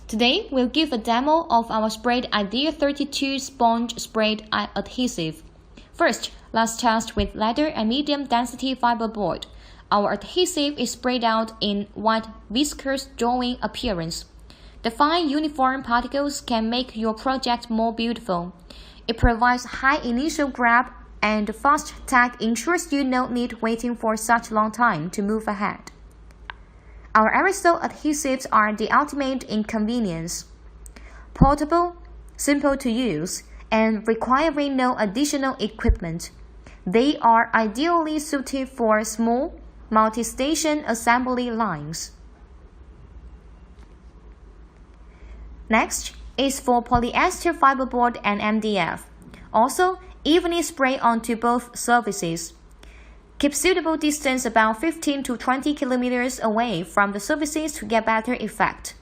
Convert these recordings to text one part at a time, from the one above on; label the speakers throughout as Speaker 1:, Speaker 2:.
Speaker 1: Today, we'll give a demo of our sprayed Idea 32 sponge sprayed adhesive. First, let's test with leather and medium density fiberboard. Our adhesive is sprayed out in white viscous drawing appearance. The fine uniform particles can make your project more beautiful. It provides high initial grab, and the fast tag ensures you don't need waiting for such a long time to move ahead. Our aerosol adhesives are the ultimate in convenience. Portable, simple to use, and requiring no additional equipment. They are ideally suited for small, multi-station assembly lines. Next is for polyester fiberboard and MDF. Also, evenly spray onto both surfaces. Keep suitable distance about 15 to 20 kilometers away from the surfaces to get better effect.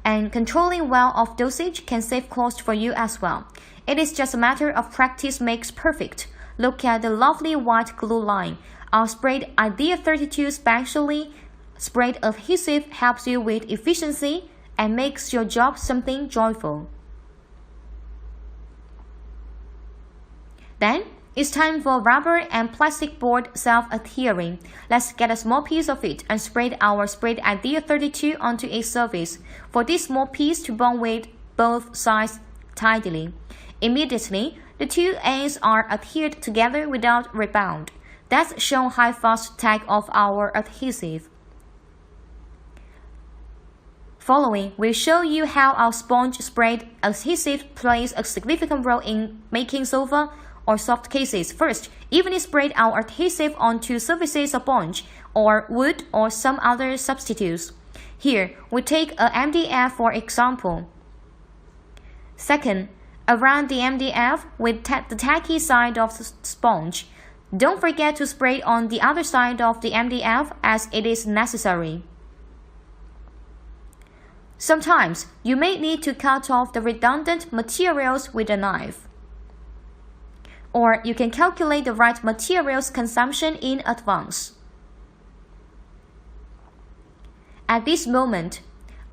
Speaker 1: And controlling well of dosage can save cost for you as well. It is just a matter of practice makes perfect. Look at the lovely white glue line. Our sprayed Idea 32 specially sprayed adhesive helps you with efficiency and makes your job something joyful. Then, it's time for rubber and plastic board self-adhering. Let's get a small piece of it and spread our sprayed Idea 32 onto a surface. For this small piece to bond with both sides tidily. Immediately, the two ends are adhered together without rebound. That's shown high fast tag of our adhesive. Following, we'll show you how our sponge sprayed adhesive plays a significant role in making sofa or soft cases. First, evenly spread our adhesive onto surfaces of sponge or wood or some other substitutes. Here, we take a MDF for example. Second, around the MDF with the tacky side of the sponge. Don't forget to spray on the other side of the MDF as it is necessary. Sometimes, you may need to cut off the redundant materials with a knife. Or you can calculate the right materials consumption in advance. At this moment,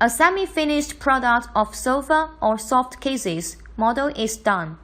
Speaker 1: a semi-finished product of sofa or soft cases model is done.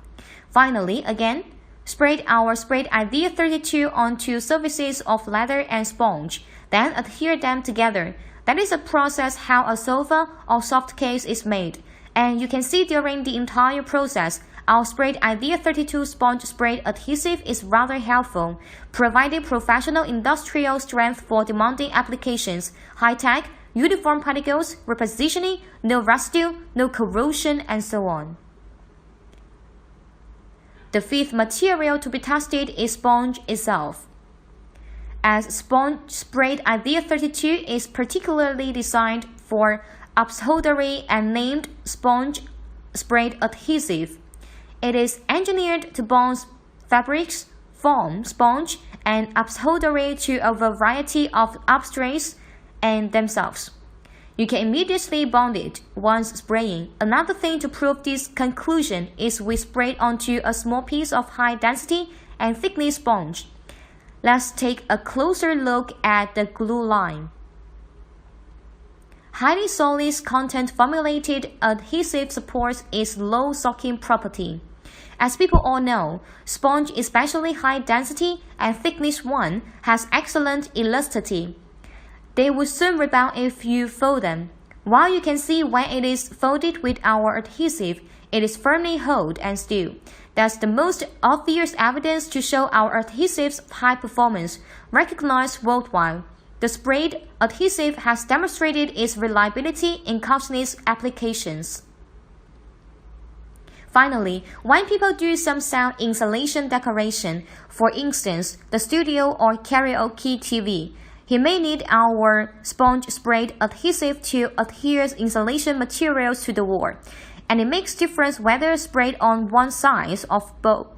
Speaker 1: Finally, again, spread our sprayed Idea 32 onto surfaces of leather and sponge, then adhere them together. That is a process how a sofa or soft case is made, and you can see during the entire process, our sprayed Idea 32 sponge sprayed adhesive is rather helpful, providing professional industrial strength for demanding applications, high-tech, uniform particles, repositioning, no residue, no corrosion, and so on. The fifth material to be tested is sponge itself. As sponge sprayed Idea 32 is particularly designed for upholstery and named sponge sprayed adhesive. It is engineered to bond fabrics, foam, sponge, and upholstery to a variety of substrates and themselves. You can immediately bond it once spraying. Another thing to prove this conclusion is we sprayed onto a small piece of high density and thickness sponge. Let's take a closer look at the glue line. Highly solid content formulated adhesive supports its low soaking property. As people all know, sponge, especially high density and thickness one, has excellent elasticity. They will soon rebound if you fold them. While you can see when it is folded with our adhesive, it is firmly held and still. That's the most obvious evidence to show our adhesive's high performance, recognized worldwide. The sprayed adhesive has demonstrated its reliability in countless applications. Finally, when people do some sound insulation decoration, for instance, the studio or karaoke TV, he may need our sponge sprayed adhesive to adhere insulation materials to the wall, and it makes difference whether sprayed on one side of both.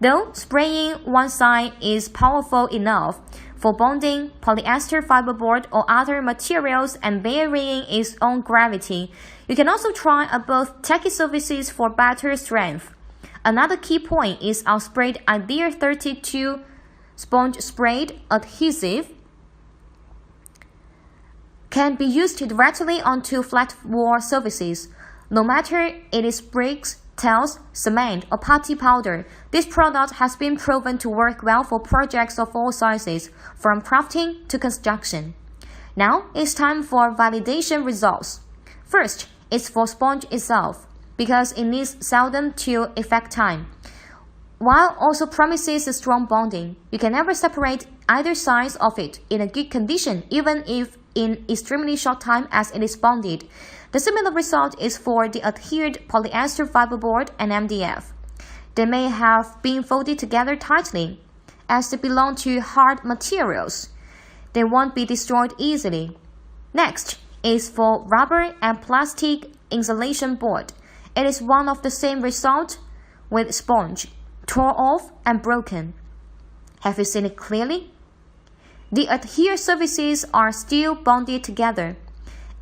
Speaker 1: Though spraying one side is powerful enough for bonding polyester fiberboard or other materials and varying its own gravity, you can also try both tacky surfaces for better strength. Another key point is our sprayed Idea 32 sponge sprayed adhesive can be used directly onto flat wall surfaces. No matter it is bricks, tiles, cement, or putty powder, this product has been proven to work well for projects of all sizes, from crafting to construction. Now it's time for validation results. First, it's for sponge itself, because it needs seldom to effect time. While also promises a strong bonding, you can never separate either side of it in a good condition, even if in extremely short time as it is bonded. The similar result is for the adhered polyester fiberboard and MDF. They may have been folded together tightly, as they belong to hard materials. They won't be destroyed easily. Next is for rubber and plastic insulation board. It is one of the same result with sponge, tore off and broken. Have you seen it clearly? The adhered surfaces are still bonded together.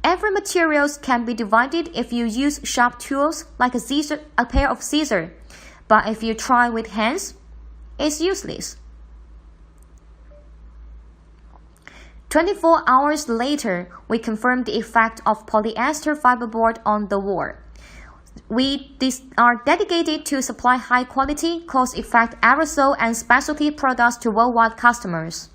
Speaker 1: Every materials can be divided if you use sharp tools like a pair of scissors, but if you try with hands, it's useless. 24 hours later, we confirmed the effect of polyester fiberboard on the wall. We are dedicated to supply high-quality, cost-effective aerosol and specialty products to worldwide customers.